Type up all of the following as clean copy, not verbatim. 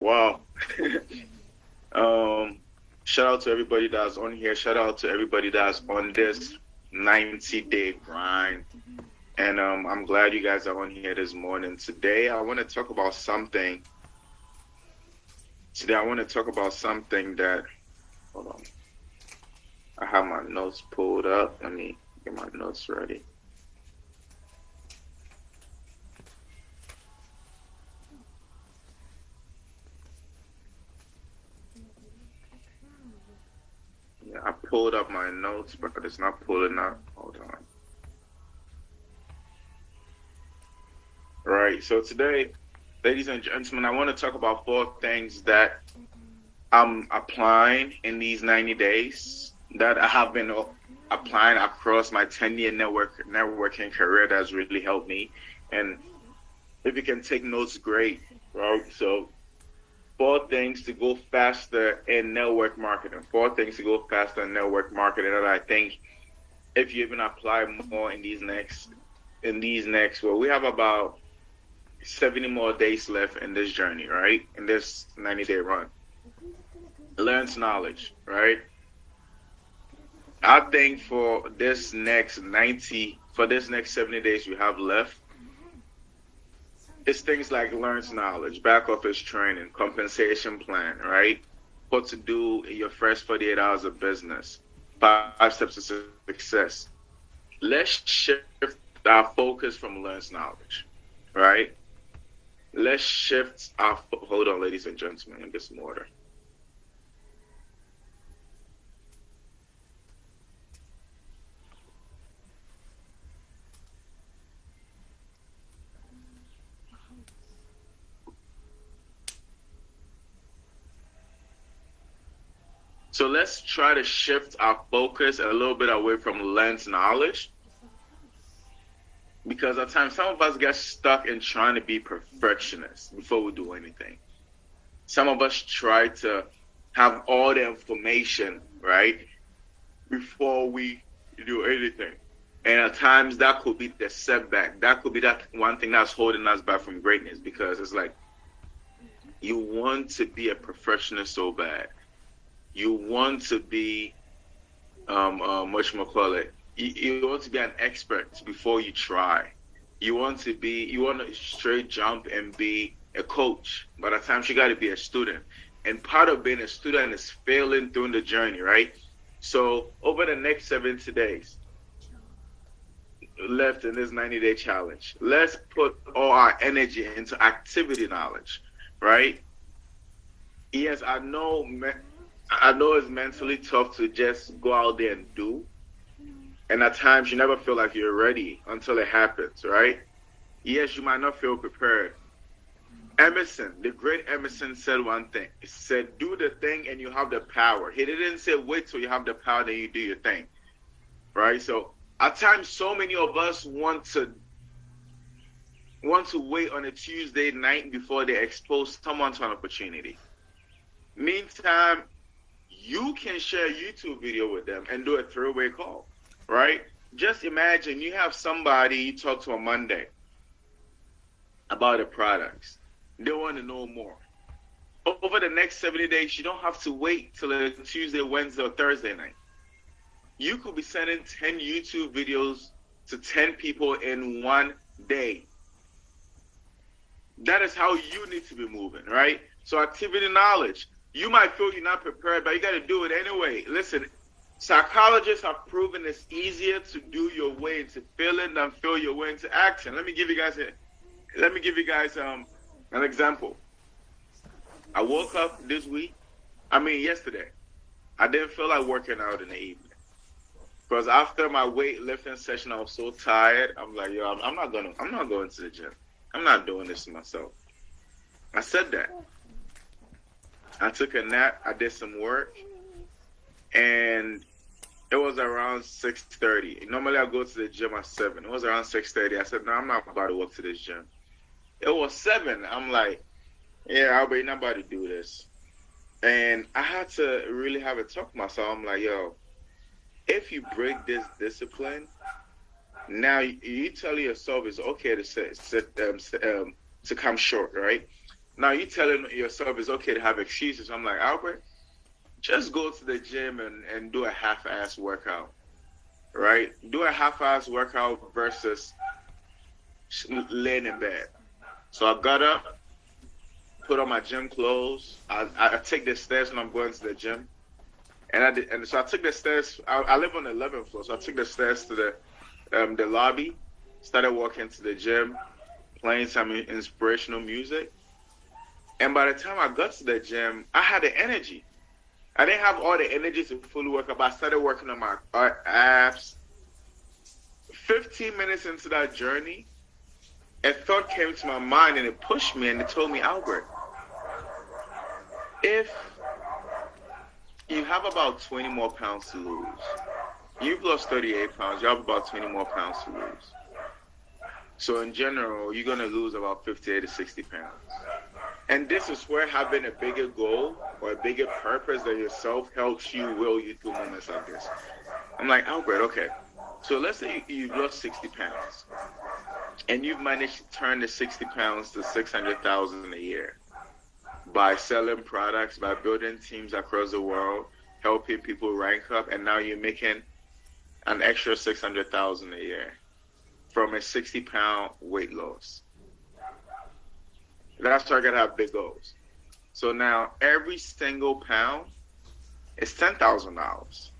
Wow. um, Shout out to everybody that's on here. Shout out to everybody that's on this 90-day grind. And I'm glad you guys are on here this morning. Today, I want to talk about something. Today, I want to talk about something that, hold on. I have my notes pulled up. Let me get my notes ready. Yeah, I pulled up my notes, but it's not pulling up. Hold on. Right. So today, ladies and gentlemen, I want to talk about four things that I'm applying in these 90 days that I have been applying across my 10-year networking career that's really helped me. And if you can take notes, great. Right. So four things to go faster in network marketing. Four things to go faster in network marketing that I think if you even apply more well, we have about 70 more days left in this journey, right? In this 90-day run. Learns knowledge, right? I think for this next 70 days we have left, it's things like learns knowledge, back office training, compensation plan, right? What to do in your first 48 hours of business, 5 steps to success. Let's shift our focus from learns knowledge, right? Let's shift our, hold on, ladies and gentlemen, and get some order. So let's try to shift our focus a little bit away from lens knowledge. Because at times some of us get stuck in trying to be perfectionists before we do anything. Some of us try to have all the information, right, before we do anything. And at times that could be the setback. That could be that one thing that's holding us back from greatness because it's like you want to be a perfectionist so bad. You want to be whatchamacallit, you want to be an expert before you try. You want to straight jump and be a coach, but at times you got to be a student. And part of being a student is failing during the journey, right? So over the next 70 days left in this 90-day challenge, let's put all our energy into activity knowledge, right? Yes, I know it's mentally tough to just go out there and do. And at times you never feel like you're ready until it happens, right? Yes, you might not feel prepared. Emerson, the great Emerson said one thing. He said, do the thing and you have the power. He didn't say wait till you have the power, then you do your thing. Right? So at times so many of us want to wait on a Tuesday night before they expose someone to an opportunity. Meantime, you can share a YouTube video with them and do a three-way call, right? Just imagine you have somebody you talk to on Monday about the products. They want to know more. Over the next 70 days, you don't have to wait till a Tuesday, Wednesday, or Thursday night. You could be sending 10 YouTube videos to 10 people in one day. That is how you need to be moving, right? So activity knowledge. You might feel you're not prepared, but you got to do it anyway. Listen, psychologists have proven it's easier to do your way into feeling than feel your way into action. Let me give you guys an example. I woke up yesterday. I didn't feel like working out in the evening because after my weightlifting session, I was so tired. I'm like, yo, I'm not going to the gym. I'm not doing this to myself. I said that. I took a nap. I did some work, and it was around 6:30. Normally, I go to the gym at 7. It was around 6:30. I said, no, I'm not about to walk to this gym. It was 7. I'm like, yeah, Albert, you're not about to do this. And I had to really have a talk to myself. I'm like, yo, if you break this discipline, now you tell yourself it's okay to come short, right? Now you telling yourself it's okay to have excuses. I'm like, Albert, just go to the gym and do a half-ass workout, right? Do a half-ass workout versus laying in bed. So I got up, put on my gym clothes. I take the stairs when I'm going to the gym. And so I took the stairs. I live on the 11th floor, so I took the stairs to the lobby, started walking to the gym, playing some inspirational music. And by the time I got to the gym, I had the energy. I didn't have all the energy to fully work up. I started working on my abs. 15 minutes into that journey, a thought came to my mind and it pushed me and it told me, Albert, if you have about 20 more pounds to lose, you've lost 38 pounds, you have about 20 more pounds to lose. So in general, you're going to lose about 58 to 60 pounds. And this is where having a bigger goal or a bigger purpose than yourself helps you will you through moments like this. I'm like, Albert, okay. So let's say you've lost 60 pounds and you've managed to turn the 60 pounds to 600,000 a year by selling products, by building teams across the world, helping people rank up, and now you're making an extra 600,000 a year from a 60-pound weight loss. That's why I gotta have big goals. So now every single pound is $10,000.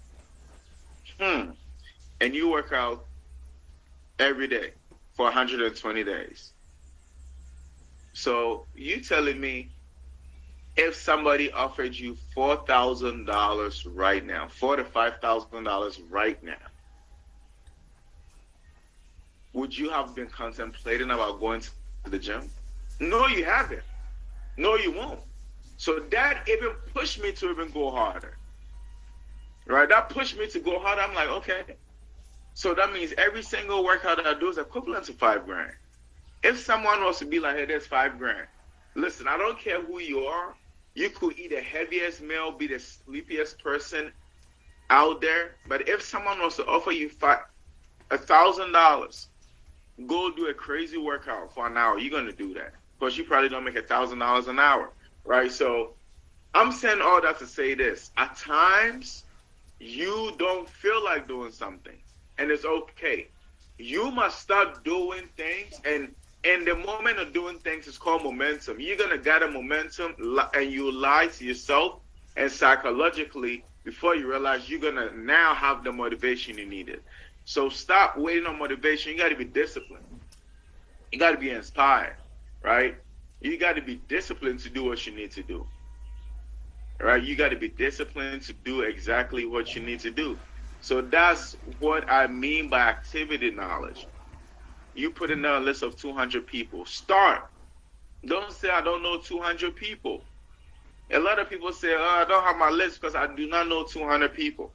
And you work out every day for 120 days. So you telling me if somebody offered you $4,000 right now, $4,000 to $5,000 right now, would you have been contemplating about going to the gym? No, you haven't. No, you won't. So that even pushed me to even go harder. Right? That pushed me to go harder. I'm like, okay. So that means every single workout that I do is equivalent to $5,000. If someone wants to be like, hey, there's $5,000. Listen, I don't care who you are. You could eat the heaviest meal, be the sleepiest person out there. But if someone wants to offer you $1,000, go do a crazy workout for an hour, you're going to do that. Because you probably don't make $1,000 an hour, right? So I'm saying all that to say this. At times, you don't feel like doing something, and it's okay. You must start doing things, and in the moment of doing things, it's called momentum. You're going to gather momentum, and you lie to yourself, and psychologically, before you realize you're going to now have the motivation you needed. So stop waiting on motivation. You got to be disciplined. You got to be inspired, right? You got to be disciplined to do what you need to do, right? You got to be disciplined to do exactly what you need to do. So that's what I mean by activity knowledge. You put in a list of 200 people. Start. Don't say, I don't know 200 people. A lot of people say, I don't have my list because I do not know 200 people.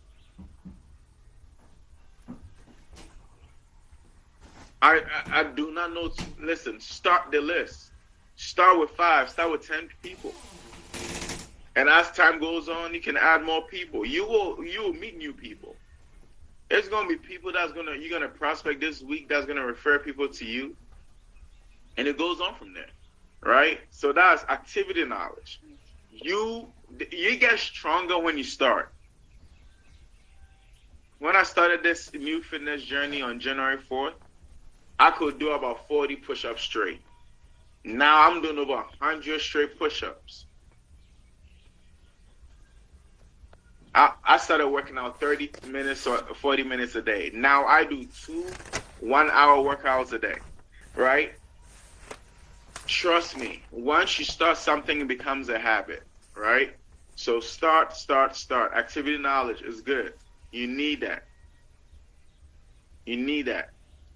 I do not know. Listen, start the list. Start with 5. Start with 10 people. And as time goes on, you can add more people. You will meet new people. There's gonna be people you're gonna prospect this week that's gonna refer people to you, and it goes on from there, right? So that's activity knowledge. You get stronger when you start. When I started this new fitness journey on January 4th, I could do about 40 push-ups straight. Now I'm doing over 100 straight push-ups. I started working out 30 minutes or 40 minutes a day. Now I do 2 1-hour workouts a day, right? Trust me, once you start something, it becomes a habit, right? So start. Activity knowledge is good. You need that.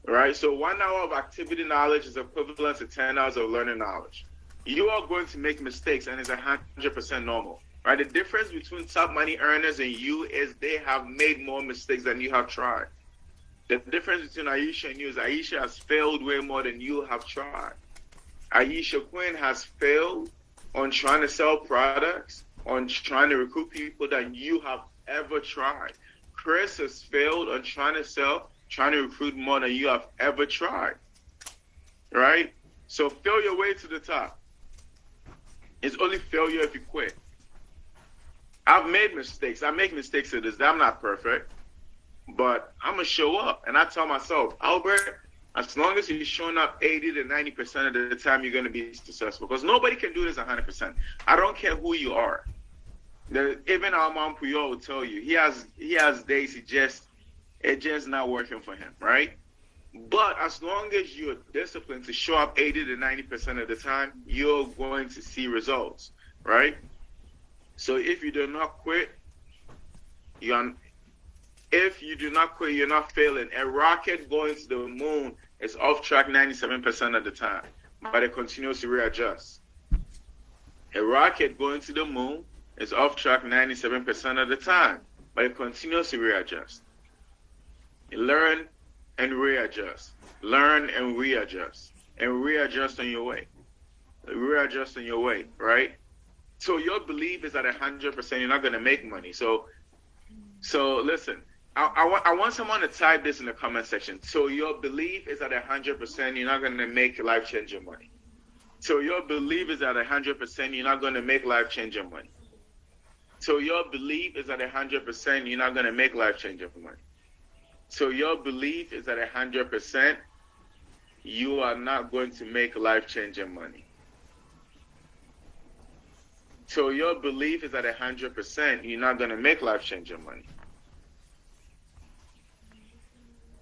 Right? So 1 hour of activity knowledge is equivalent to 10 hours of learning knowledge. You are going to make mistakes, and it's 100% normal. Right? The difference between top money earners and you is they have made more mistakes than you have tried. The difference between Aisha and you is Aisha has failed way more than you have tried. Aisha Quinn has failed on trying to sell products, on trying to recruit people than you have ever tried. Chris has failed on trying to recruit more than you have ever tried. Right? So fail your way to the top. It's only failure if you quit. I've made mistakes. I make mistakes to this day. I'm not perfect, but I'm going to show up. And I tell myself, Albert, as long as you're showing up 80 to 90% of the time, you're going to be successful. Because nobody can do this 100%. I don't care who you are. Even our mom Puyol will tell you, he has days it's just not working for him, right? But as long as you're disciplined to show up 80 to 90% of the time, you're going to see results, right? So if you do not quit, you're not failing. A rocket going to the moon is off track 97% of the time, but it continues to readjust. A rocket going to the moon is off track 97% of the time, but it continues to readjust. Learn and readjust. Learn and readjust. And readjust on your way. Readjust on your way, right? So your belief is at 100%, you're not going to make money. So listen, I want someone to type this in the comment section. So your belief is at 100%, you're not going to make life-changing money. So your belief is at 100%, you're not going to make life-changing money. So your belief is at 100%, you're not going to make life-changing money. So your belief is at 100%, you are not going to make life-changing money. So your belief is at 100%, you're not going to make life-changing money.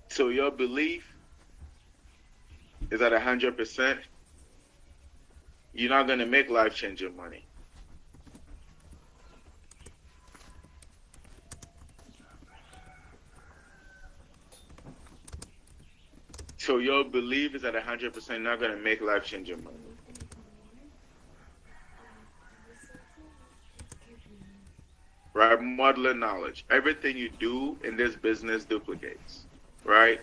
So your belief is at 100%, you're not going to make life-changing money. So your belief is at 100%, you're not going to make life-changing money. Right? Modeling knowledge. Everything you do in this business duplicates. Right?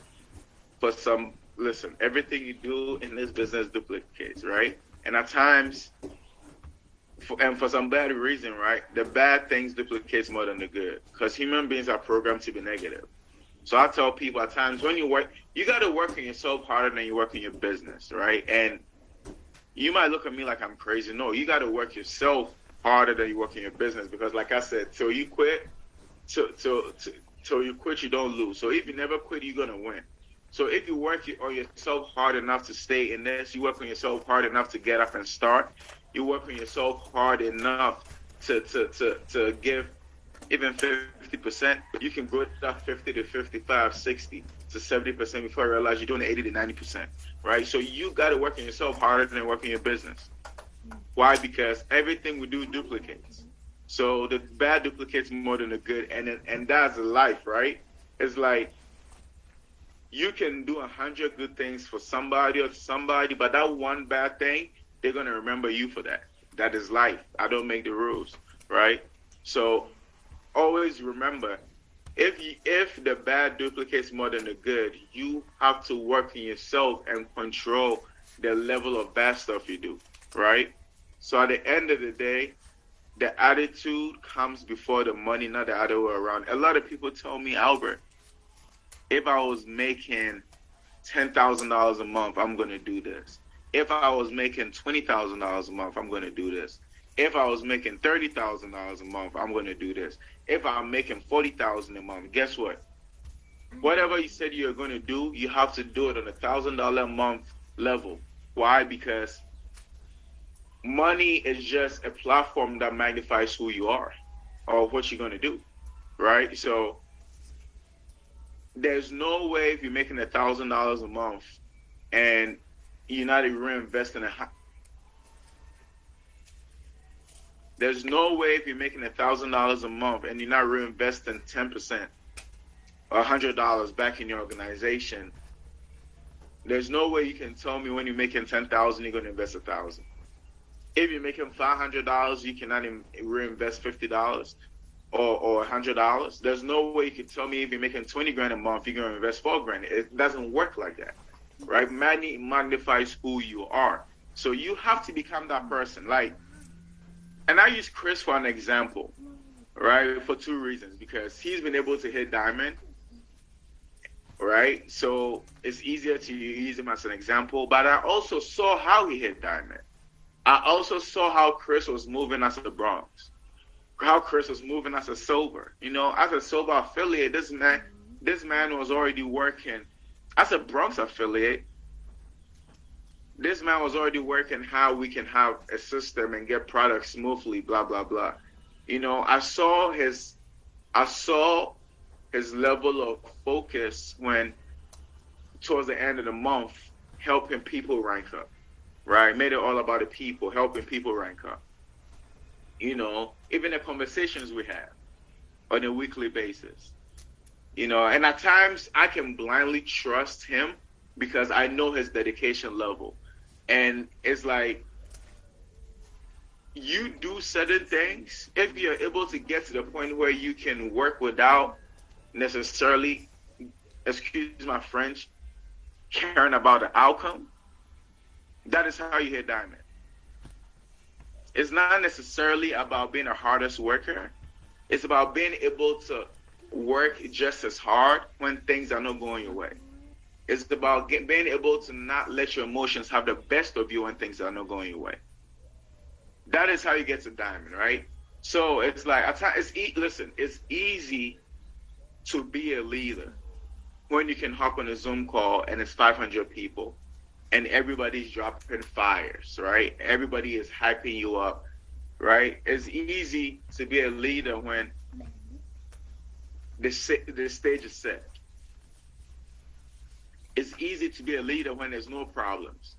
Everything you do in this business duplicates, right? And at times, for some bad reason, right? The bad things duplicates more than the good. Because human beings are programmed to be negative. So I tell people at times when you work, you got to work on yourself harder than you work in your business, right? And you might look at me like I'm crazy. No, you got to work yourself harder than you work in your business, because like I said, till you quit, you don't lose. So if you never quit, you're gonna win. So if you work on yourself hard enough to stay in this, you work on yourself hard enough to get up and start, you work on yourself hard enough to give even 50%, you can grow that 50 to 55, 60 to 70% before you realize you're doing 80 to 90%, right? So you got to work on yourself harder than work on your business. Why? Because everything we do duplicates. So the bad duplicates more than the good, and that's life, right? It's like you can do 100 good things for somebody, but that one bad thing, they're gonna remember you for that. That is life. I don't make the rules, right? So always remember, if the bad duplicates more than the good, you have to work on yourself and control the level of bad stuff you do, right? So at the end of the day, the attitude comes before the money, not the other way around. A lot of people tell me, Albert, if I was making $10,000 a month, I'm going to do this. If I was making $20,000 a month, I'm going to do this. If I was making $30,000 a month, I'm going to do this. If I'm making $40,000 a month, guess what? Whatever you said you're going to do, you have to do it on $1,000 a month level. Why? Because money is just a platform that magnifies who you are or what you're going to do, right? So there's no way if you're making $1,000 a month and you're not reinvesting there's no way if you're making $1,000 a month and you're not reinvesting 10% or $100 back in your organization. There's no way you can tell me when you're making $10,000 you're going to invest $1,000. If you're making $500, you cannot reinvest $50 or $100. There's no way you can tell me if you're making $20,000 a month you're going to invest $4,000. It doesn't work like that, right? Money magnifies who you are. So you have to become that person. And I use Chris for an example, right? For two reasons. Because he's been able to hit diamond, right? So it's easier to use him as an example. But I also saw how he hit diamond. I also saw how Chris was moving as a Bronx, how Chris was moving as a silver. You know, as a silver affiliate, this man was already working as a Bronx affiliate. This man was already working how we can have a system and get products smoothly, blah blah blah. You know, I saw his level of focus when towards the end of the month, helping people rank up, right? Made it all about the people, helping people rank up. You know, even the conversations we have on a weekly basis. You know, and at times I can blindly trust him because I know his dedication level. And it's like, you do certain things, if you're able to get to the point where you can work without necessarily, excuse my French, caring about the outcome, that is how you hit diamond. It's not necessarily about being the hardest worker. It's about being able to work just as hard when things are not going your way. It's about being able to not let your emotions have the best of you when things are not going your way. That is how you get to diamond, right? So it's like, listen, it's easy to be a leader when you can hop on a Zoom call and it's 500 people and everybody's dropping fires, right? Everybody is hyping you up, right? It's easy to be a leader when the stage is set. It's easy to be a leader when there's no problems,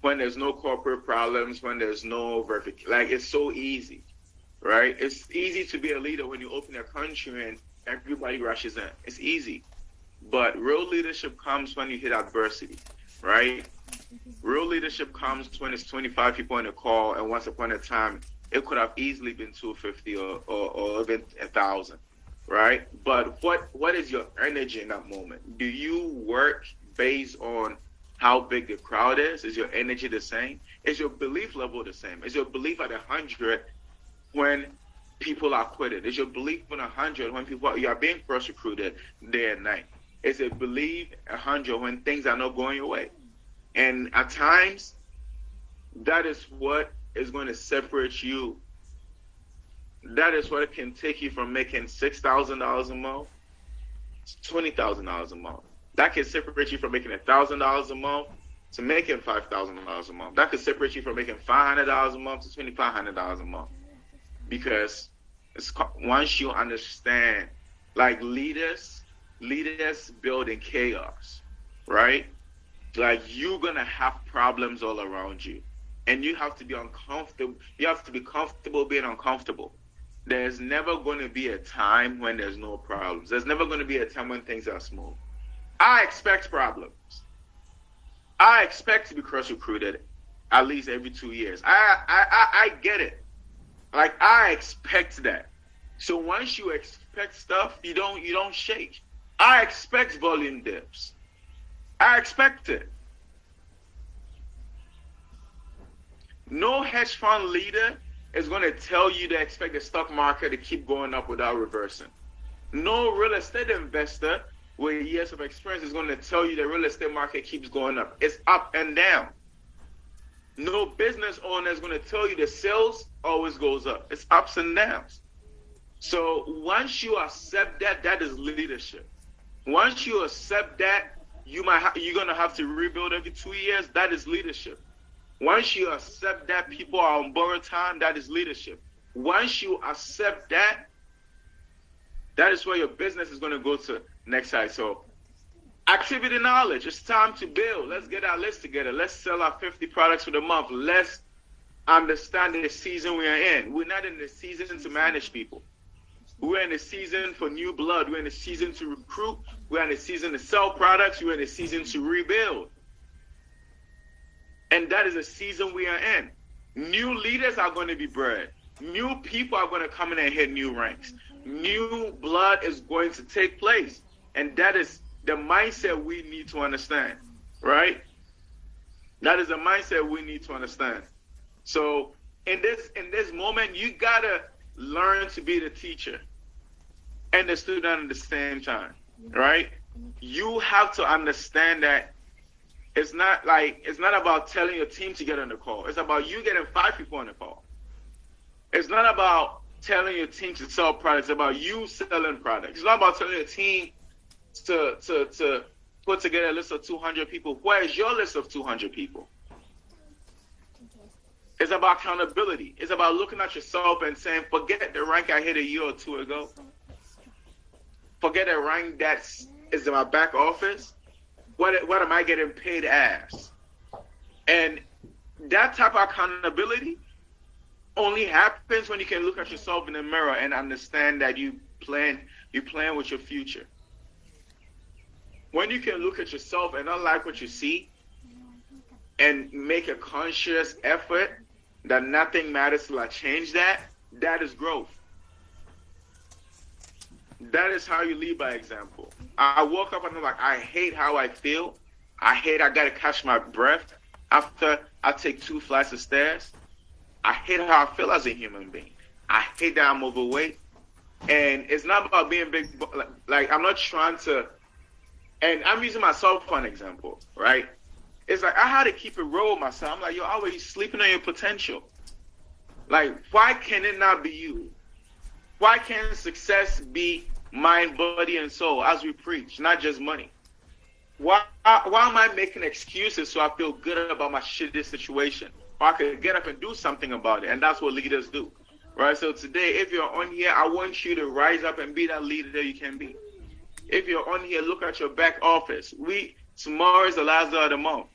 when there's no corporate problems, when there's no verification. Like, it's so easy, right? It's easy to be a leader when you open a country and everybody rushes in. It's easy. But real leadership comes when you hit adversity, right? Real leadership comes when it's 25 people in a call, and once upon a time, it could have easily been 250 or even 1,000. Right? But what is your energy in that moment? Do you work based on how big the crowd is? Is your energy the same? Is your belief level the same? Is your belief at 100 when people are quitting? Is your belief at 100 when you are being cross-recruited day and night? Is it belief 100 when things are not going your way? And at times, that is what is going to separate you. That is what can take you from making $6,000 a month to $20,000 a month. That can separate you from making $1,000 a month to making $5,000 a month. That could separate you from making $500 a month to $2,500 a month. Because once you understand, like, leaders build in chaos, right? Like, you're gonna have problems all around you, and you have to be uncomfortable. You have to be comfortable being uncomfortable. There's never going to be a time when there's no problems. There's never going to be a time when things are smooth. I expect problems. I expect to be cross-recruited at least every 2 years. I get it. Like, I expect that. So once you expect stuff, you don't shake. I expect volume dips. I expect it. No hedge fund leader is going to tell you to expect the stock market to keep going up without reversing. No real estate investor with years of experience is going to tell you the real estate market keeps going up. It's up and down. No business owner is going to tell you the sales always goes up. It's ups and downs. So once you accept that, that is leadership. Once you accept that, you're going to have to rebuild every 2 years. That is leadership. Once you accept that people are on borrowed time, that is leadership. Once you accept that, that is where your business is going to go to next side. So, activity knowledge. It's time to build. Let's get our list together. Let's sell our 50 products for the month. Let's understand the season we are in. We're not in the season to manage people. We're in the season for new blood. We're in the season to recruit. We're in the season to sell products. We're in the season to rebuild. And that is a season we are in. New leaders are going to be bred. New people are going to come in and hit new ranks. New blood is going to take place. And that is the mindset we need to understand, right? That is the mindset we need to understand. So in this moment, you got to learn to be the teacher and the student at the same time, right? You have to understand that It's not about telling your team to get on the call. It's about you getting 5 people on the call. It's not about telling your team to sell products. It's about you selling products. It's not about telling your team to put together a list of 200 people. Where is your list of 200 people? It's about accountability. It's about looking at yourself and saying, forget the rank I hit a year or two ago. Forget the rank that is in my back office. What am I getting paid as? And that type of accountability only happens when you can look at yourself in the mirror and understand that you plan with your future. When you can look at yourself and not like what you see and make a conscious effort that nothing matters till I change that, that is growth. That is how you lead by example. I woke up and I'm like, I hate how I feel. I gotta catch my breath after I take 2 flights of stairs. I hate how I feel as a human being. I hate that I'm overweight. And it's not about being big, like I'm not trying to, and I'm using myself for an example, right? It's like I had to keep it real with myself. I'm like, yo, always sleeping on your potential. Like, why can it not be you? Why can't success be mind, body, and soul as we preach, not just money? Why am I making excuses so I feel good about my shitty situation? Or I could get up and do something about it, and that's what leaders do, right? So today, if you're on here, I want you to rise up and be that leader that you can be. If you're on here, look at your back office. Tomorrow is the last day of the month.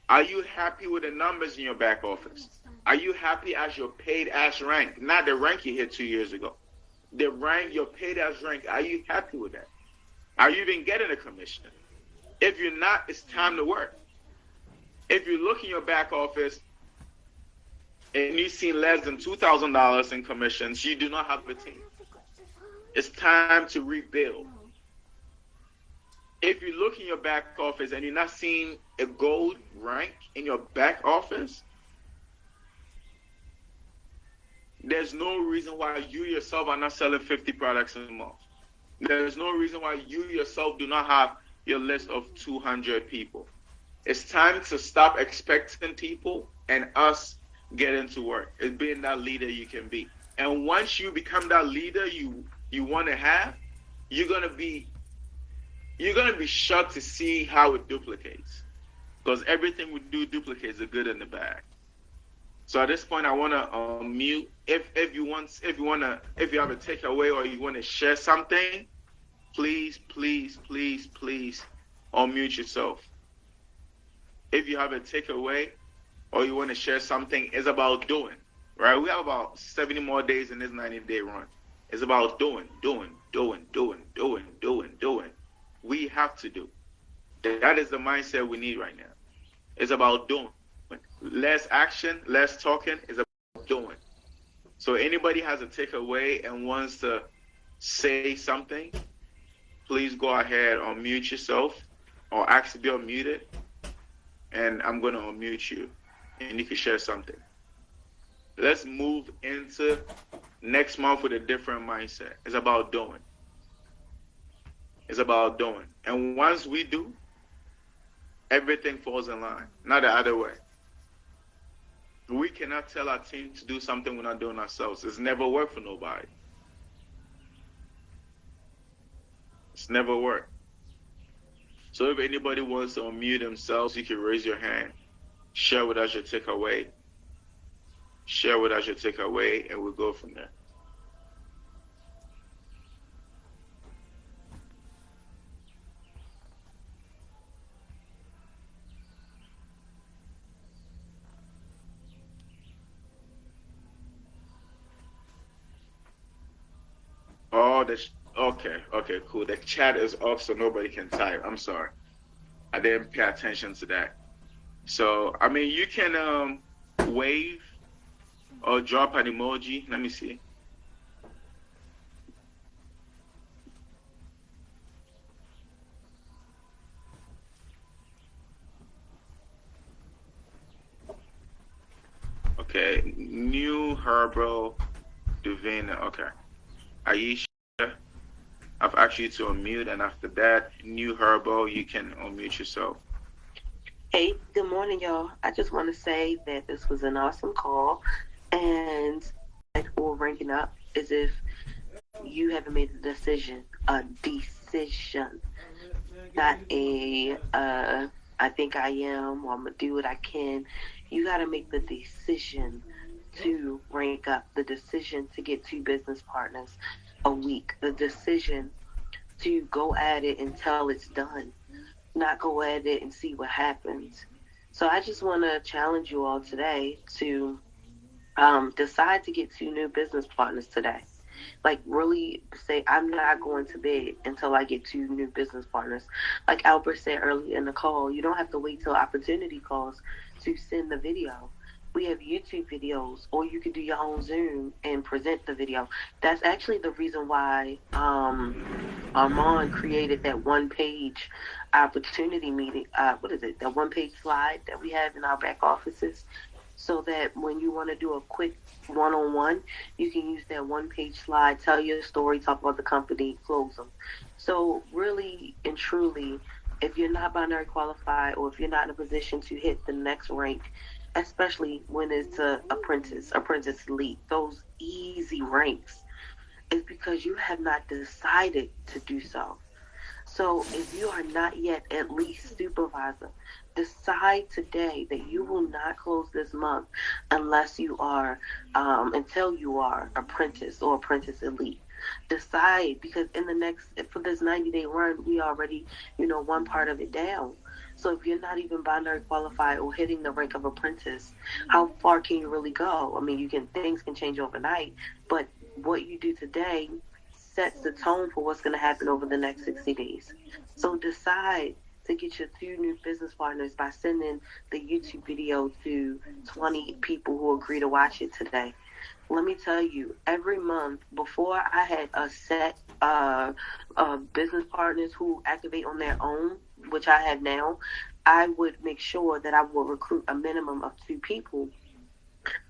Are you happy with the numbers in your back office? Are you happy as your paid as rank? Not the rank you hit 2 years ago. The rank, your paid as rank, are you happy with that? Are you even getting a commission? If you're not, it's time to work. If you look in your back office and you see less than $2,000 in commissions, you do not have a team. It's time to rebuild. If you look in your back office and you're not seeing a gold rank in your back office, there's no reason why you yourself are not selling 50 products a month. There's no reason why you yourself do not have your list of 200 people. It's time to stop expecting people and us get into work. It's being that leader you can be. And once you become that leader you want to have, you're gonna be shocked to see how it duplicates. Because everything we do duplicates the good and the bad. So at this point, I want to mute. If you have a takeaway or you want to share something, please unmute yourself. If you have a takeaway or you want to share something, it's about doing, right? We have about 70 more days in this 90-day run. It's about doing. We have to do. That is the mindset we need right now. It's about doing. Less action, less talking, is about doing. So anybody has a takeaway and wants to say something, please go ahead, unmute yourself or ask to be unmuted, and I'm going to unmute you and you can share something. Let's move into next month with a different mindset. It's about doing. It's about doing. And once we do, everything falls in line, not the other way. We cannot tell our team to do something we're not doing ourselves. It's never worked for nobody. It's never worked. So if anybody wants to unmute themselves, you can raise your hand. Share with us your takeaway. Share with us your takeaway, and we'll go from there. Oh, okay, cool. The chat is off, so nobody can type. I'm sorry. I didn't pay attention to that. So, I mean, you can wave or drop an emoji. Let me see. Okay, new Herbal Divina. Okay. Aisha, I've asked you to unmute, and after that, new Herbal, you can unmute yourself. Hey, good morning, y'all. I just want to say that this was an awesome call, and or ranking up as if you haven't made a decision, not I think I am, or I'm gonna do what I can. You got to make the decision to rank up, the decision to get 2 business partners a week, the decision to go at it until it's done, not go at it and see what happens. So I just want to challenge you all today to decide to get 2 new business partners today. Like, really say, I'm not going to bed until I get 2 new business partners. Like Albert said earlier in the call, you don't have to wait till opportunity calls to send the video. We have YouTube videos, or you could do your own Zoom and present the video. That's actually the reason why Armand created that 1 page opportunity meeting. What is it? That 1 page slide that we have in our back offices, so that when you want to do a quick one-on-one, you can use that 1 page slide, tell your story, talk about the company, close them. So really and truly, if you're not binary qualified, or if you're not in a position to hit the next rank, especially when it's apprentice elite, those easy ranks, is because you have not decided to do so. So if you are not yet at least supervisor, decide today that you will not close this month unless you are, until you are apprentice or apprentice elite. Decide, because in the next, for this 90-day run, we already, one part of it down. So if you're not even binary qualified or hitting the rank of apprentice, how far can you really go? I mean, things can change overnight, but what you do today sets the tone for what's going to happen over the next 60 days. So decide to get your 2 new business partners by sending the YouTube video to 20 people who agree to watch it today. Let me tell you, every month before I had a set business partners who activate on their own, which I have now, I would make sure that I will recruit a minimum of 2 people,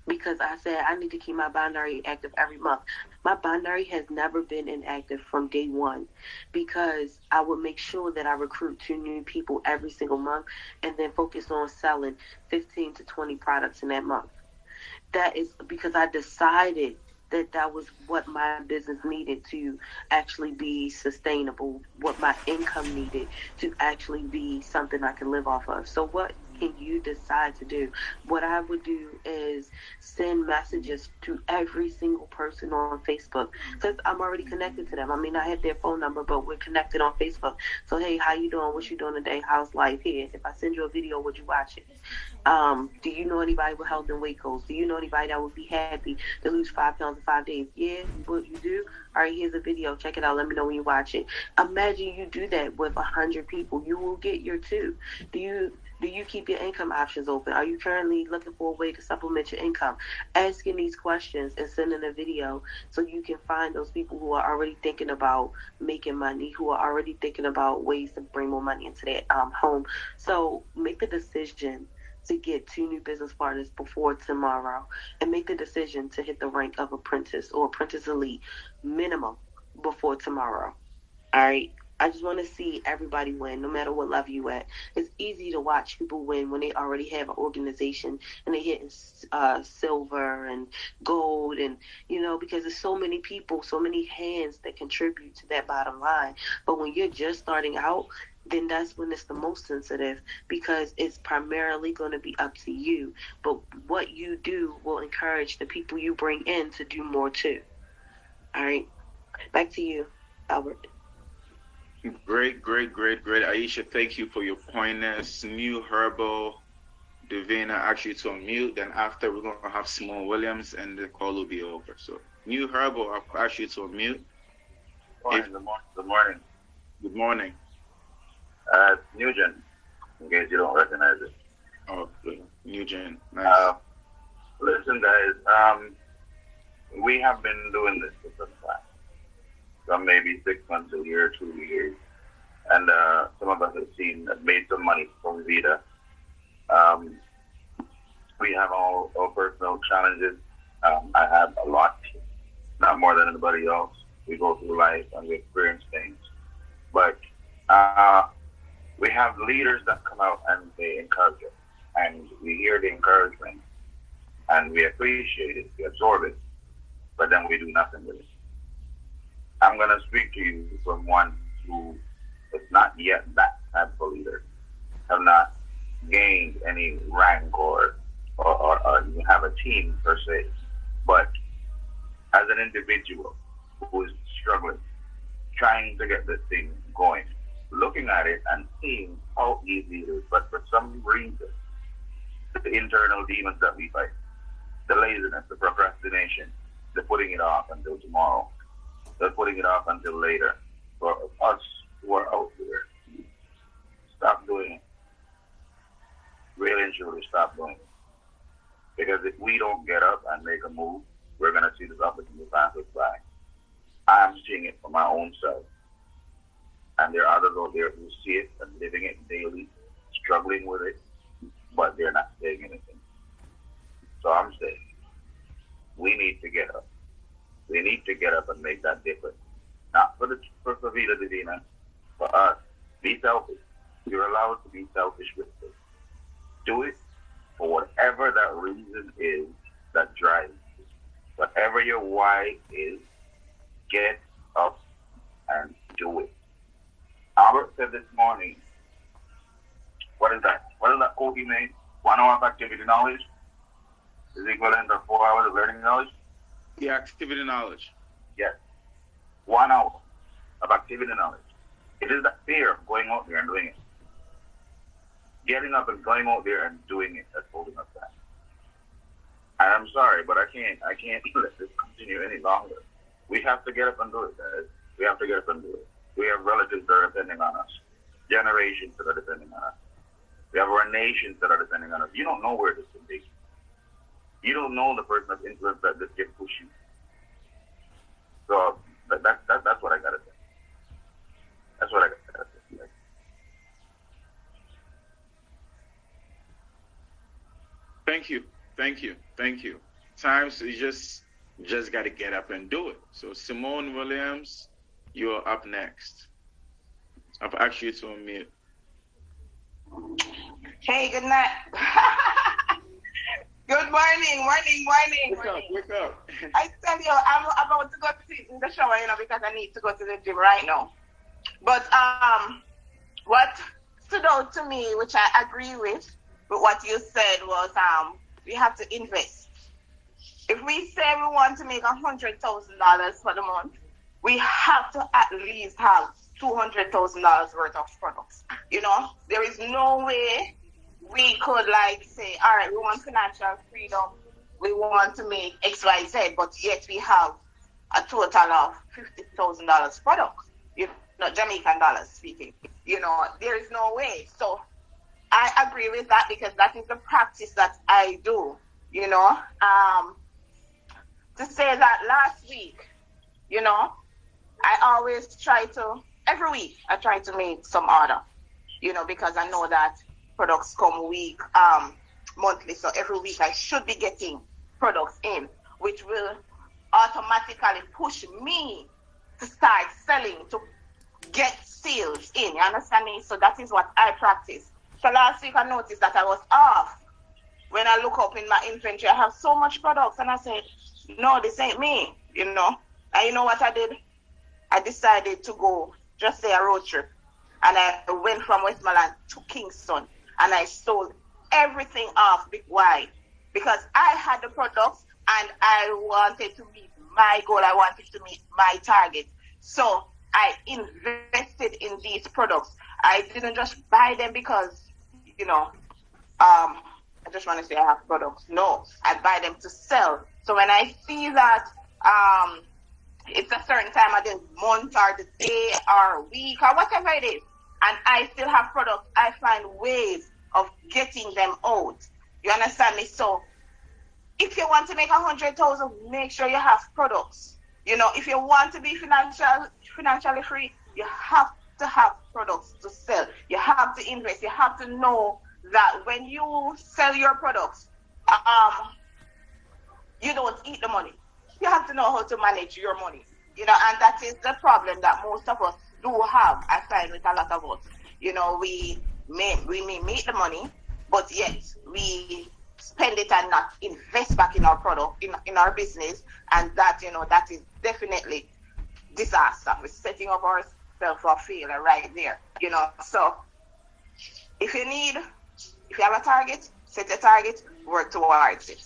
because I said I need to keep my binary active every month. My binary has never been inactive from day one, because I would make sure that I recruit 2 new people every single month, and then focus on selling 15 to 20 products in that month. That is because I decided that that was what my business needed to actually be sustainable, what my income needed to actually be something I can live off of. So what can you decide to do? What I would do is send messages to every single person on Facebook, because I'm already connected to them. I mean, I have their phone number, but we're connected on Facebook. So hey, how you doing? What you doing today? How's life here? If I send you a video, would you watch it? Do you know anybody with health and weight goals? Do you know anybody that would be happy to lose 5 pounds in 5 days? Yeah, what you do? All right, here's a video. Check it out. Let me know when you watch it. Imagine you do that with 100 people. You will get your 2. Do you keep your income options open? Are you currently looking for a way to supplement your income? Asking these questions and sending a video, so you can find those people who are already thinking about making money, who are already thinking about ways to bring more money into their home. So make the decision to get 2 new business partners before tomorrow, and make the decision to hit the rank of apprentice or apprentice elite minimum before tomorrow. All right. I just want to see everybody win, no matter what level you at. It's easy to watch people win when they already have an organization and they hitting silver and gold, and because there's so many people, so many hands that contribute to that bottom line. But when you're just starting out, then that's when it's the most sensitive, because it's primarily going to be up to you. But what you do will encourage the people you bring in to do more too. All right. Back to you, Albert. Great, great, great, great. Aisha, thank you for your pointers. New Herbal, Divina, actually to unmute. Then after, we're going to have Simone Williams, and the call will be over. So, New Herbal, I'll actually to unmute. Morning, If, good morning. Good morning. Good morning. Nugent, in case you don't recognize it. Oh, good. Nugent. Nice. Listen, guys, we have been doing this for some time. Some maybe 6 months, a year, 2 years. And some of us have made some money from Vida. We have all our personal challenges. I have a lot, not more than anybody else. We go through life and we experience things. But We have leaders that come out and they encourage us, and we hear the encouragement, and we appreciate it, we absorb it, but then we do nothing with it. I'm going to speak to you from one who is not yet that type of a leader, have not gained any rank or even have a team per se, but as an individual who is struggling, trying to get this thing going, looking at it and seeing how easy it is, but for some reason, the internal demons that we fight, the laziness, the procrastination, the putting it off until tomorrow, the putting it off until later, for us who are out there, stop doing it. Really and truly stop doing it. Because if we don't get up and make a move, we're going to see this opportunity pass us by. I'm seeing it for my own self. And there are others out there who see it and living it daily, struggling with it, but they're not saying anything. So I'm saying, we need to get up. We need to get up and make that difference. Not for Vida Divina, for us. Be selfish. You're allowed to be selfish with this. Do it for whatever that reason is that drives you. Whatever your why is, get up and do it. Albert said this morning, what is that? What is that quote he made? 1 hour of activity knowledge is equivalent to 4 hours of learning knowledge? Yeah, activity knowledge. Yes. 1 hour of activity knowledge. It is that fear of going out there and doing it. Getting up and going out there and doing it that's holding us back. And I'm sorry, but I can't let this continue any longer. We have to get up and do it, guys. We have to get up and do it. We have relatives that are depending on us. Generations that are depending on us. We have our nations that are depending on us. You don't know where this can be. You don't know the person of influence that this can push you. So that's what I gotta say. That's what I gotta say. Thank you. Thank you. Thank you. Times you just got to get up and do it. So Simone Williams, you're up next. I've asked you to unmute. Hey, good night. Good morning. Wake up. I tell you, I'm about to go sit in the shower, because I need to go to the gym right now. But what stood out to me, which I agree with what you said, was we have to invest. If we say we want to make $100,000 for the month, we have to at least have $200,000 worth of products. There is no way we could say, all right, we want financial freedom, we want to make XYZ, but yet we have a total of $50,000 products, Jamaican dollars speaking. There is no way. So I agree with that because that is the practice that I do. To say that last week, I always try to, every week, I try to make some order, because I know that products come monthly. So every week I should be getting products in, which will automatically push me to start selling, to get sales in. You understand me? So that is what I practice. So last week I noticed that I was off. When I look up in my inventory, I have so much products, and I said, no, this ain't me, And you know what I did? I decided to go, just say a road trip. And I went from Westmoreland to Kingston, and I sold everything off. Why? Because I had the products, and I wanted to meet my goal. I wanted to meet my target. So I invested in these products. I didn't just buy them because, I just want to say I have products. No, I buy them to sell. So when I see that it's a certain time of the month or the day or week or whatever it is, and I still have products, I find ways of getting them out. You understand me? So if you want to make 100,000, make sure you have products. If you want to be financially free, you have to have products to sell. You have to invest. You have to know that when you sell your products, you don't eat the money. You have to know how to manage your money. And that is the problem that most of us do have, I find with a lot of us. you know, we may make the money, but yet we spend it and not invest back in our product, in our business, and that, you know, that is definitely disaster. We're setting up ourselves for failure right there, you know. So if you have a target, set a target, work towards it.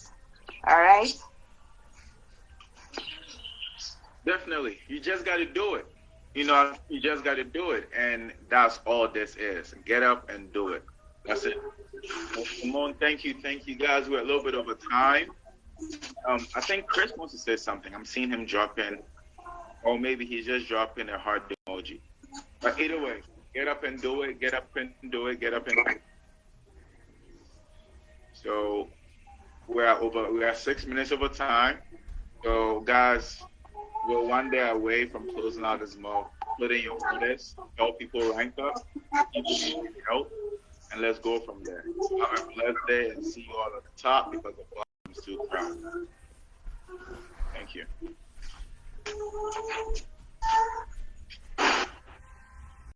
All right. Definitely. You just got to do it. You know, you just got to do it. And that's all this is. Get up and do it. That's it. Well, Simone, thank you. Thank you, guys. We're a little bit over time. I think Chris wants to say something. I'm seeing him drop in. Or maybe he's just dropping a heart emoji. But either way, get up and do it. Get up and do it. Get up and do it. So we're 6 minutes over time. So guys, we're one day away from closing out this month. Put in your orders, help people rank up, people need help, and let's go from there. Have a blessed day and see you all at the top because the bottom is too crowded. Thank you.